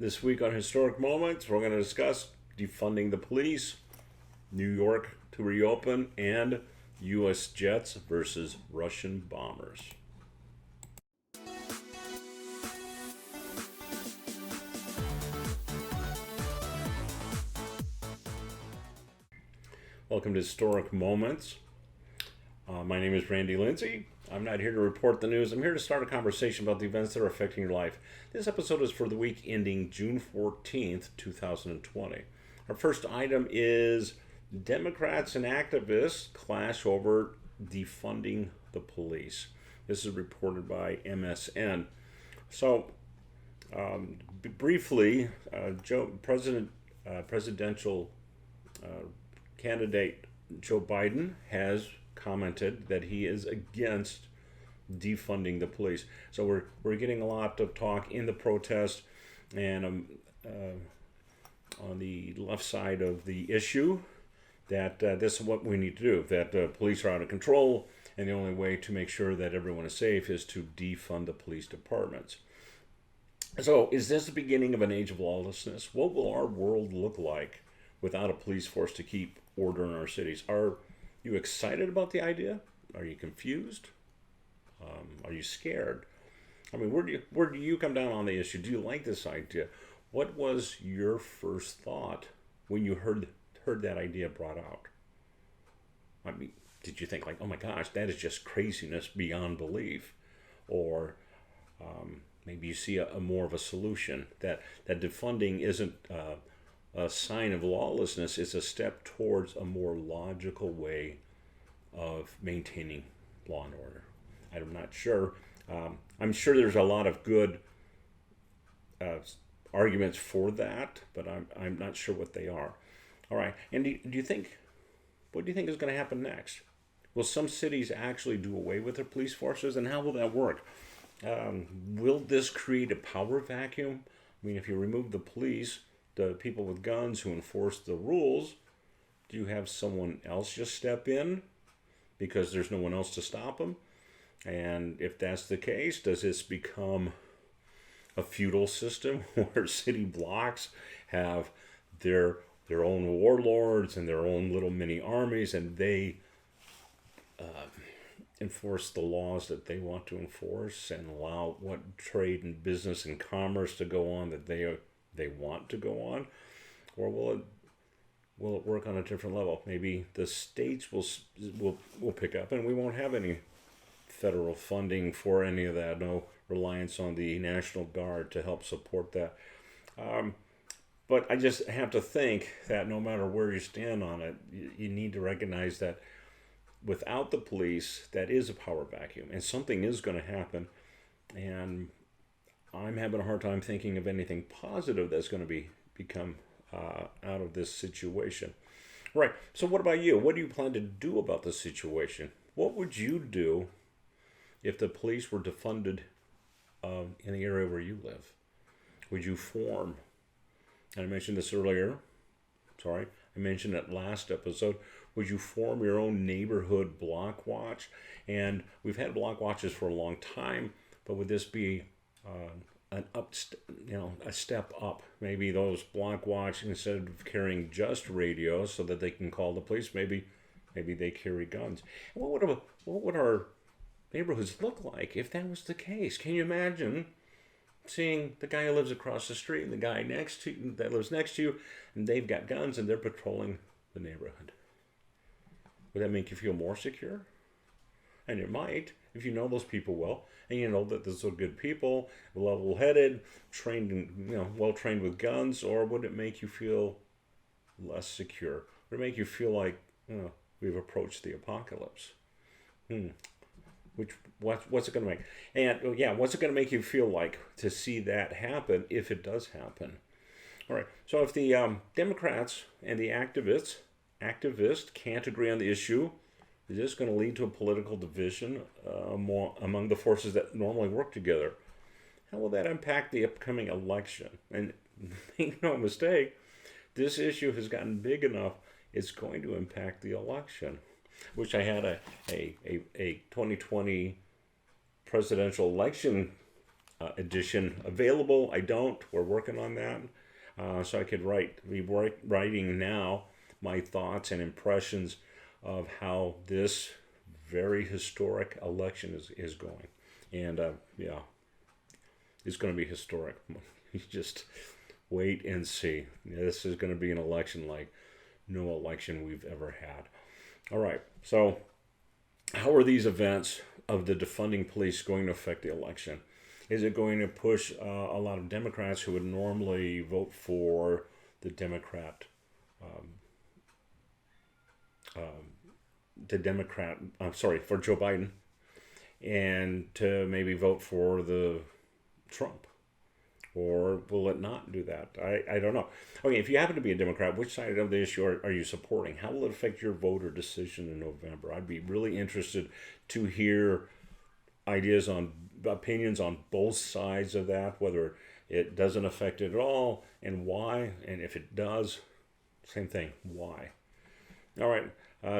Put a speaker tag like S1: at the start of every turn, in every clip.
S1: This week on Historic Moments, we're going to discuss defunding the police, New York to reopen, and U.S. jets versus Russian bombers. Welcome to Historic Moments. My name is Lindsay. I'm not here to report the news. I'm here to start a conversation about the events that are affecting your life. This episode is for the week ending June 14th, 2020. Our first item is Democrats and activists clash over defunding the police. This is reported by MSN. So, briefly, presidential candidate Joe Biden has commented that he is against defunding the police. So we're getting a lot of talk in the protest and on the left side of the issue that this is what we need to do, that police are out of control, and the only way to make sure that everyone is safe is to defund the police departments. So is this the beginning of an age of lawlessness? What will our world look like without a police force to keep order in our cities? Are you excited about the idea? Are you confused? Are you scared? I mean, where do you come down on the issue? Do you like this idea? What was your first thought when you heard that idea brought out? I mean, did you think like, oh my gosh, that is just craziness beyond belief? Or maybe you see a more of a solution that defunding isn't a sign of lawlessness, it's a step towards a more logical way of maintaining law and order. I'm not sure. I'm sure there's a lot of good arguments for that, but I'm not sure what they are. All right, and do you think, what do you think is going to happen next? Will some cities actually do away with their police forces, and how will that work? Will this create a power vacuum? I mean, if you remove the police, the people with guns who enforce the rules, do you have someone else just step in because there's no one else to stop them? And if that's the case, does this become a feudal system where city blocks have their own warlords and their own little mini armies, and they enforce the laws that they want to enforce and allow what trade and business and commerce to go on that they want to go on? Or will it work on a different level? Maybe the states will pick up, and we won't have any federal funding for any of that. No reliance on the National Guard to help support that. But I just have to think that no matter where you stand on it, you need to recognize that without the police, that is a power vacuum, and something is going to happen. And I'm having a hard time thinking of anything positive that's going to become out of this situation. Right. So what about you? What do you plan to do about this situation? What would you do if the police were defunded in the area where you live? Would you form, and I mentioned this earlier, I mentioned it last episode, would you form your own neighborhood block watch? And we've had block watches for a long time, but would this be a step up? Maybe those block watch, instead of carrying just radios so that they can call the police, maybe they carry guns. And what would our neighborhoods look like if that was the case? Can you imagine seeing the guy who lives across the street and the guy that lives next to you, and they've got guns and they're patrolling the neighborhood? Would that make you feel more secure? And it might, if you know those people well, and you know that those are good people, level-headed, well trained with guns. Or would it make you feel less secure? Would it make you feel like we've approached the apocalypse? What's it going to make? And what's it going to make you feel like to see that happen if it does happen? All right. So if the Democrats and the activists can't agree on the issue, is this going to lead to a political division among the forces that normally work together? How will that impact the upcoming election? And make no mistake, this issue has gotten big enough, it's going to impact the election. Wish I had a 2020 presidential election edition available. I don't. We're working on that. So I could be writing now my thoughts and impressions of how this very historic election is going. And yeah, it's going to be historic. You just wait and see. This is going to be an election like no election we've ever had. All right, so how are these events of the defunding police going to affect the election? Is it going to push a lot of Democrats who would normally vote for the Democrat, for Joe Biden, and to maybe vote for the Trump? Or will it not do that? I don't know. Okay, if you happen to be a Democrat, which side of the issue are you supporting? How will it affect your voter decision in November? I'd be really interested to hear opinions on both sides of that, whether it doesn't affect it at all and why, and if it does, same thing, why. All right,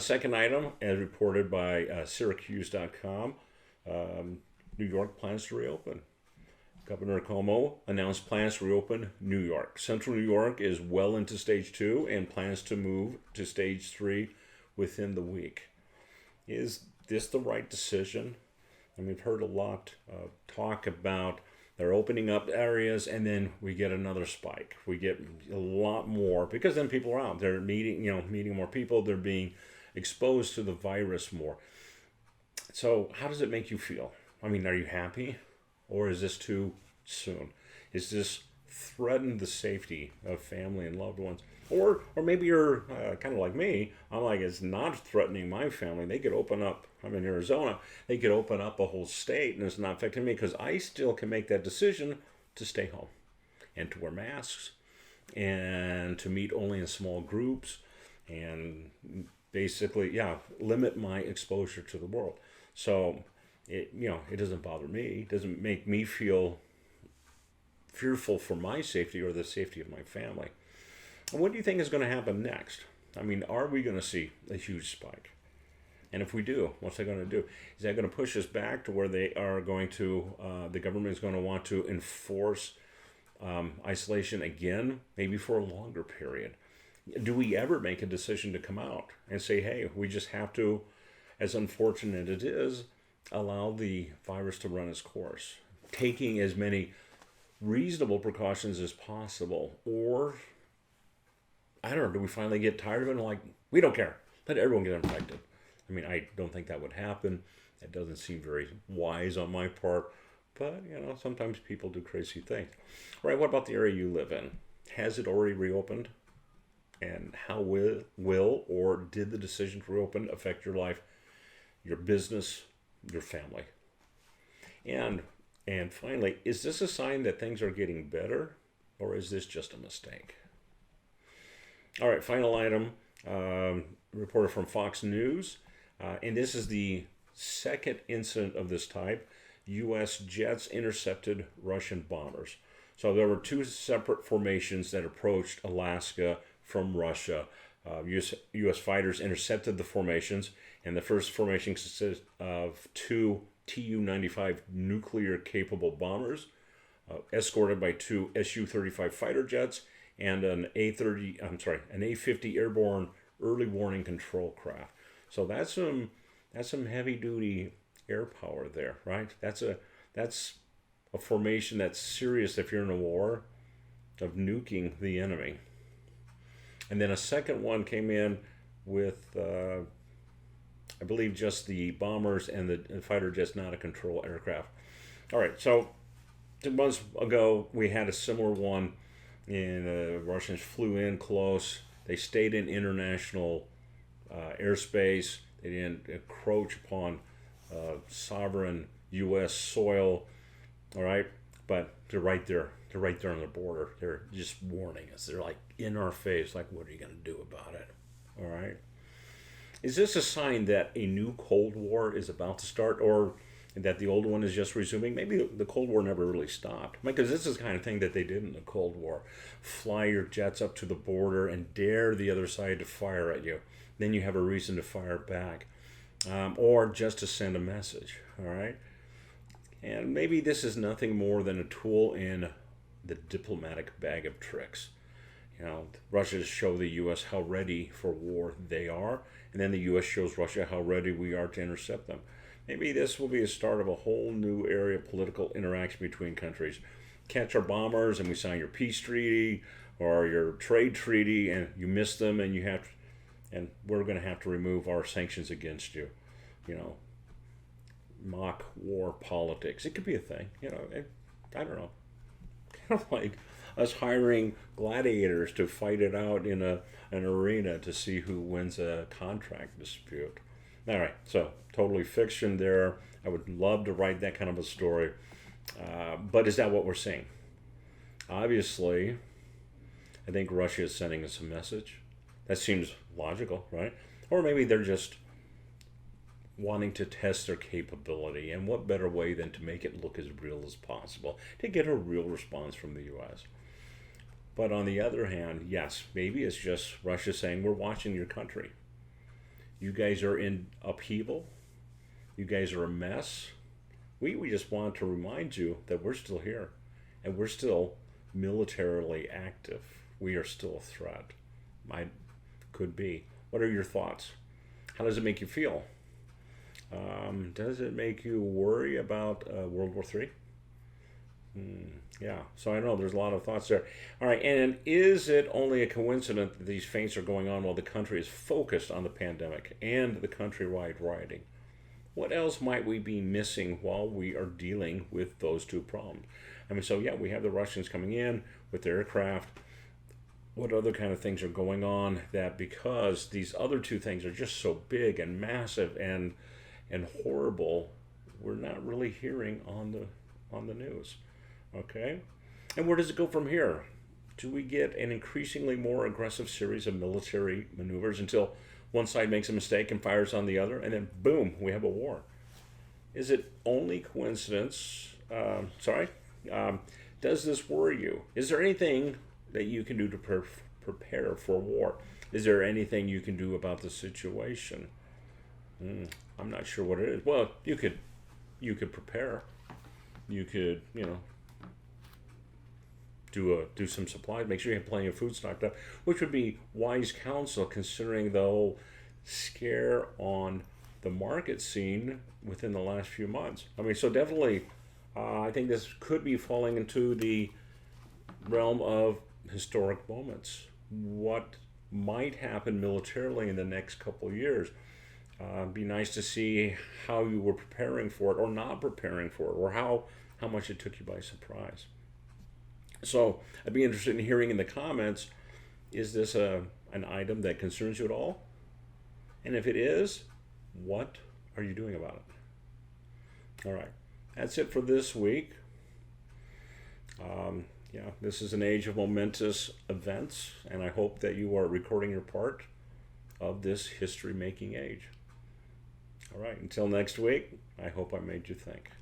S1: second item, as reported by Syracuse.com, New York plans to reopen. Governor Cuomo announced plans to reopen New York. Central New York is well into stage 2 and plans to move to stage 3 within the week. Is this the right decision? And we've heard a lot of talk about they're opening up areas and then we get another spike. We get a lot more because then people are out. They're meeting more people. They're being exposed to the virus more. So how does it make you feel? I mean, are you happy? Or is this too soon? Is this threaten the safety of family and loved ones? Or maybe you're kind of like me. I'm like, it's not threatening my family. They could open up. I'm in Arizona. They could open up a whole state and it's not affecting me because I still can make that decision to stay home and to wear masks and to meet only in small groups and basically, limit my exposure to the world. So it doesn't bother me. It doesn't make me feel fearful for my safety or the safety of my family. And what do you think is going to happen next? I mean, are we going to see a huge spike? And if we do, what's that going to do? Is that going to push us back to where they are going to, the government is going to want to enforce isolation again, maybe for a longer period? Do we ever make a decision to come out and say, hey, we just have to, as unfortunate as it is, allow the virus to run its course, taking as many reasonable precautions as possible? Or, I don't know, do we finally get tired of it and like, we don't care, let everyone get infected? I mean, I don't think that would happen. That doesn't seem very wise on my part, but, sometimes people do crazy things. All right, what about the area you live in? Has it already reopened? And how will or did the decision to reopen affect your life, your business, your family? And finally, is this a sign that things are getting better, or is this just a mistake? All right, final item, reporter from Fox News, and this is the second incident of this type. U.S. jets intercepted Russian bombers. So there were two separate formations that approached Alaska from Russia. U.S. fighters intercepted the formations, and the first formation consisted of two Tu-95 nuclear-capable bombers, escorted by two Su-35 fighter jets and an A-50 airborne early warning control craft. So that's some heavy-duty air power there, right? That's a formation that's serious if you're in a war of nuking the enemy. And then a second one came in with, I believe, just the bombers and the fighter jets, not a control aircraft. All right, so 2 months ago, we had a similar one, and the Russians flew in close. They stayed in international airspace. They didn't encroach upon sovereign U.S. soil, all right? But they're right there. They're right there on the border. They're just warning us. They're like in our face, like, what are you going to do about it? All right? Is this a sign that a new Cold War is about to start, or that the old one is just resuming? Maybe the Cold War never really stopped. Because this is the kind of thing that they did in the Cold War. Fly your jets up to the border and dare the other side to fire at you. Then you have a reason to fire back. Or just to send a message. All right? And maybe this is nothing more than a tool in the diplomatic bag of tricks. You know, Russia show the U.S. how ready for war they are, and then the U.S. shows Russia how ready we are to intercept them. Maybe this will be a start of a whole new area of political interaction between countries. Catch our bombers and we sign your peace treaty or your trade treaty, and you miss them, and and we're going to have to remove our sanctions against you. You know, mock war politics. It could be a thing. You know, I don't know. Kind of like us hiring gladiators to fight it out in an arena to see who wins a contract dispute. All right, so totally fiction there. I would love to write that kind of a story. But is that what we're seeing? Obviously, I think Russia is sending us a message. That seems logical, right? Or maybe they're just wanting to test their capability. And what better way than to make it look as real as possible, to get a real response from the U.S. But on the other hand, yes, maybe it's just Russia saying, we're watching your country. You guys are in upheaval. You guys are a mess. We just want to remind you that we're still here, and we're still militarily active. We are still a threat. Could be. What are your thoughts? How does it make you feel? Does it make you worry about World War III? Yeah, so I know there's a lot of thoughts there. All right, and is it only a coincidence that these feints are going on while the country is focused on the pandemic and the countrywide rioting? What else might we be missing while we are dealing with those two problems? I mean, so yeah, we have the Russians coming in with their aircraft. What other kind of things are going on that, because these other two things are just so big and massive and horrible, we're not really hearing on the news? Okay, and where does it go from here? Do we get an increasingly more aggressive series of military maneuvers until one side makes a mistake and fires on the other, and then boom, we have a war? Is it only coincidence? Does this worry you? Is there anything that you can do to prepare for war? Is there anything you can do about the situation? I'm not sure what it is. Well, you could prepare. You could, do some supplies. Make sure you have plenty of food stocked up, which would be wise counsel considering the whole scare on the market scene within the last few months. I mean, so definitely, I think this could be falling into the realm of historic moments. What might happen militarily in the next couple of years? Be nice to see how you were preparing for it or not preparing for it, or how much it took you by surprise. So I'd be interested in hearing in the comments, is this an item that concerns you at all? And if it is, what are you doing about it? All right, that's it for this week. This is an age of momentous events, and I hope that you are recording your part of this history-making age. All right, until next week, I hope I made you think.